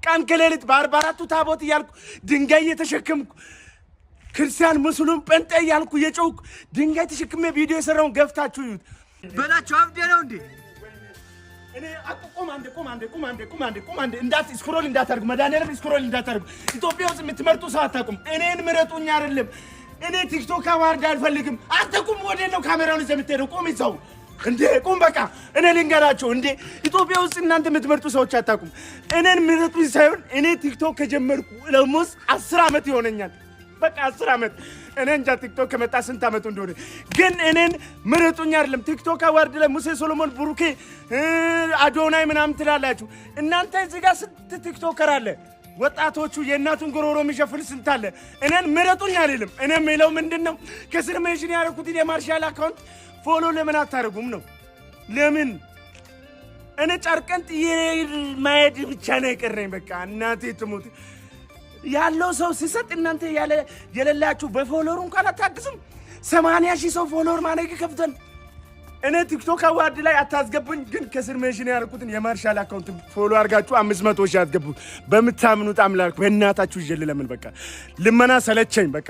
ቀን ከሌሊት በ44ቱ ታቦት እያልኩ ድንጋይ የተሸከምኩ ክርስቲያን ሙስሊም ጴንጤ እያልኩ የጮኩ ድንጋይ ተሸክሜ ቪዲዮ የሰራውን ገፍታችሁ ይዩት በላችሁ። አብዴ ነው እንዴ? እኔ ቆም አንዴ እንዳት ስክሮል እንዳታርጉ፣ መድኃኒዓለም ስክሮል እንዳታርጉ። ኢትዮጵያ ውስጥ የምትመርጡ ሰው አታውቁም። እኔን ምረጡኝ አይደለም። እኔ ቲክቶክ አዋርድ አልፈልግም። አትቁም። ወዴት ነው ካሜራውን ይዘህ የምትሄደው? ቁም ይዘው እንዴ ቁም። በቃ እኔ ልንገራቸው እንዴ ኢትዮጵያ ውስጥ እናንተ የምትመርጡ ሰዎች አታውቁም። እኔን ምረጡኝ ሳይሆን እኔ ቲክቶክ ከጀመርኩ ለሙስ 10 ዓመት ይሆነኛል። በቃ 10 ዓመት። እኔ እንጃ ቲክቶክ ከመጣ ስንት ዓመቱ እንደሆነ። ግን እኔን ምረጡኝ አይደለም። ቲክቶክ አዋርድ ላይ ሙሴ ሶሎሞን፣ ብሩኬ፣ አዶናይ ምናምን ትላላችሁ እናንተ። እዚህ ጋር ስንት ቲክቶከር አለ። ወጣቶቹ የእናቱን ጎሮሮ የሚሸፍን ስንት አለ። እኔን ምረጡኝ አይደለም። እኔ የምለው ምንድነው ከስር ሜንሽን ያደረኩት የማርሻል አካውንት ፎሎ ለምን አታረጉም ነው? ለምን እኔ ጨርቀን ጥዬ ማየት ብቻ ነው የቀረኝ። በቃ እናቴ ትሙት ያለው ሰው ሲሰጥ እናንተ የሌላችሁ በፎሎወር እንኳን አታግዙም። 80,000 ሰው ፎሎወር ማድረግ ከፍተን እኔ ቲክቶክ አዋርድ ላይ አታስገቡኝ። ግን ከስር ሜንሽን ያደረኩትን የማርሻል አካውንት ፎሎ አድርጋችሁ 500,000 አስገቡ። በምታምኑት አምላክ በእናታችሁ ይጀል። ለምን በቃ ልመና ሰለቸኝ በቃ